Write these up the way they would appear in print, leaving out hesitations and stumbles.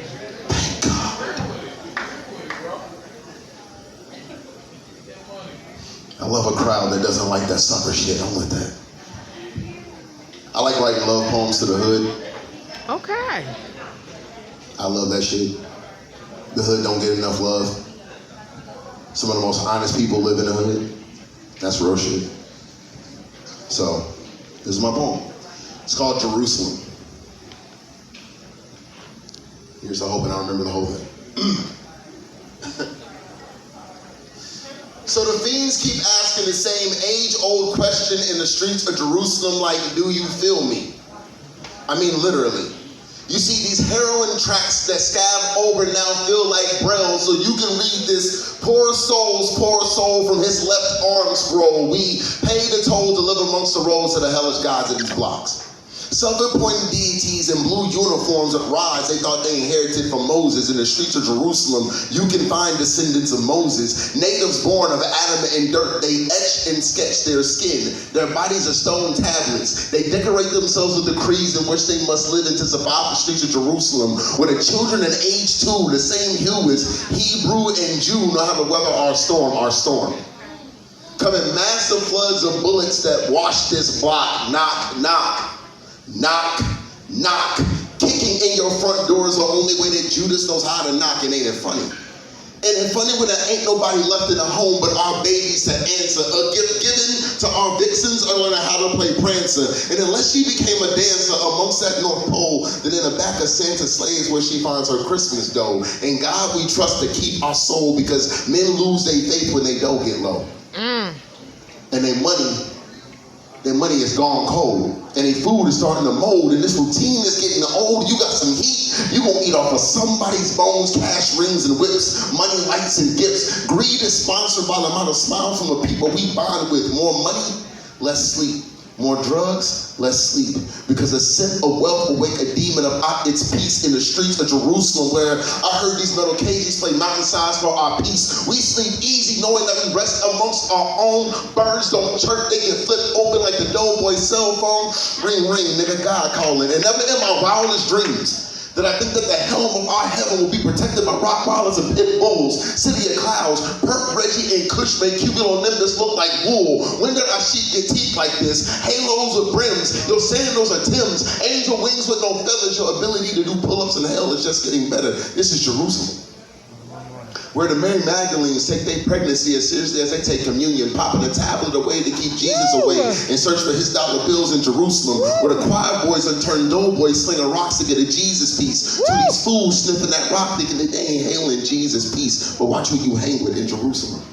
Thank God. I love a crowd that doesn't like that sucker shit. I'm with that. I like writing love poems to the hood. Okay. I love that shit. The hood don't get enough love. Some of the most honest people live in the hood. That's real shit. So, this is my poem. It's called Jerusalem. Here's the hope, and I remember the whole thing. So the fiends keep asking the same age-old question in the streets of Jerusalem, like, do you feel me? I mean, literally. You see, these heroin tracks that scab over now feel like braille, so you can read this poor soul from his left arm scroll. We pay the toll to live amongst the roads of the hellish gods of these blocks. Self-appointed deities in blue uniforms that rise, they thought they inherited from Moses. In the streets of Jerusalem, you can find descendants of Moses. Natives born of Adam and dirt, they etch and sketch their skin. Their bodies are stone tablets. They decorate themselves with the creeds in which they must live and to survive the streets of Jerusalem, where the children in age 2, the same hue as Hebrew and Jew, know how to weather our storm, Come in massive floods of bullets that wash this block. Knock, knock. Knock, knock. Kicking in your front door is the only way that Judas knows how to knock, and ain't it funny? And it's funny when there ain't nobody left in the home but our babies to answer. A gift given to our vixens or learning how to play Prancer. And unless she became a dancer amongst that North Pole, then in the back of Santa's sleigh is where she finds her Christmas dough. And God we trust to keep our soul, because men lose their faith when they dough get low. And their money is gone cold. And their food is starting to mold, and this routine is getting old. You got some heat, you gonna eat off of somebody's bones, cash, rings, and whips, money, lights, and gifts. Greed is sponsored by the amount of smile from the people we bond with. More money, less sleep. More drugs, less sleep. Because a scent of wealth awake a demon of its peace in the streets of Jerusalem, where I heard these metal cages play mountainsides for our peace. We sleep easy knowing that we rest amongst our own. Birds don't chirp, they get flipped open like the doughboy's cell phone. Ring, ring, nigga, God calling. And never in my wildest dreams that I think that the helm of our heaven will be protected by Rottweilers and pit bulls. City of clouds, Perk, Reggie, and Kush make cumulonimbus look like wool. When did our sheep get teeth like this? Halos with brims, your sandals are Timbs. Angel wings with no feathers, your ability to do pull-ups in hell is just getting better. This is Jerusalem, where the Mary Magdalenes take their pregnancy as seriously as they take communion, popping a tablet away to keep Jesus away and search for his dollar bills in Jerusalem, where the choir boys are turned doughboys slinging rocks to get a Jesus piece. To these fools sniffing that rock thinking that they ain't hailing Jesus peace. But watch who you hang with in Jerusalem.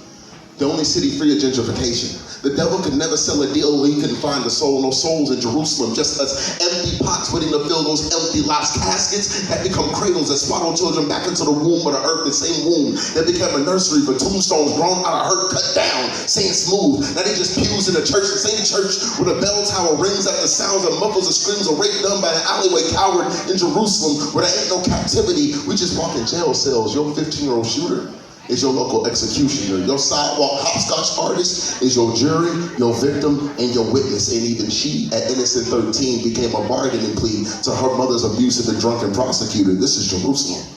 The only city free of gentrification. The devil could never sell a deal where he couldn't find a soul. No souls in Jerusalem, just as empty pots waiting to fill those empty lots. Caskets that become cradles that swaddle children back into the womb of the earth, the same womb that became a nursery for tombstones grown out of hurt, cut down, saying smooth. Now they just pews in the church, the same church where the bell tower rings at the sounds of muffles and screams of rape done by an alleyway coward in Jerusalem, where there ain't no captivity. We just walk in jail cells. Your 15-year-old shooter is your local executioner. Your sidewalk hopscotch artist is your jury, your victim, and your witness. And even she, at innocent 13, became a bargaining plea to her mother's abusive and drunken prosecutor. This is Jerusalem,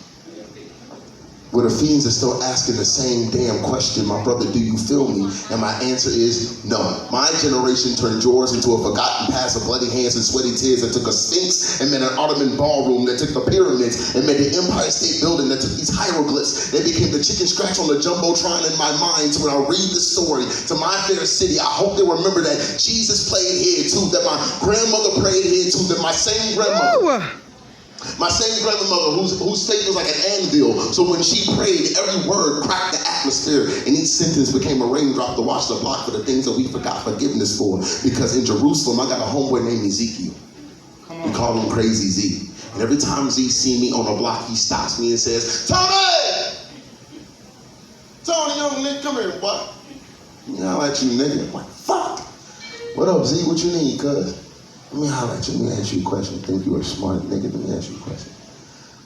where the fiends are still asking the same damn question. My brother, do you feel me? And my answer is no. My generation turned yours into a forgotten past of bloody hands and sweaty tears that took a sphinx and made an Ottoman ballroom that took the pyramids and made the Empire State Building that took these hieroglyphs. They became the chicken scratch on the jumbotron in my mind. So when I read this story to my fair city, I hope they remember that Jesus played here too, that my grandmother prayed here too, that my same grandmother, whose faith was like an anvil, so when she prayed, every word cracked the atmosphere, and each sentence became a raindrop to wash the block for the things that we forgot forgiveness for. Because in Jerusalem, I got a homeboy named Ezekiel. We call him Crazy Z. And every time Z see me on a block, he stops me and says, Tony, young nigga, come here, boy. You know, I let you nigga. I'm like, fuck. What up, Z? What you need, cuz? Let me holler at you. Let me ask you a question. Think you a smart nigga? Let me ask you a question.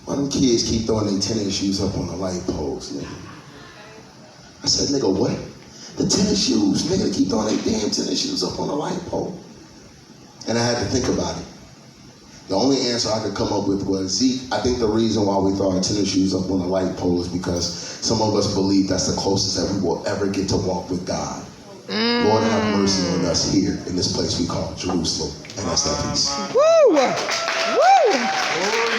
Why them kids keep throwing their tennis shoes up on the light poles, nigga? I said, nigga, what? The tennis shoes. Nigga, keep throwing their damn tennis shoes up on the light pole. And I had to think about it. The only answer I could come up with was, Zeke, I think the reason why we throw our tennis shoes up on the light pole is because some of us believe that's the closest that we will ever get to walk with God. Lord, have mercy on us here in this place we call Jerusalem. And that's that peace. Woo! Woo!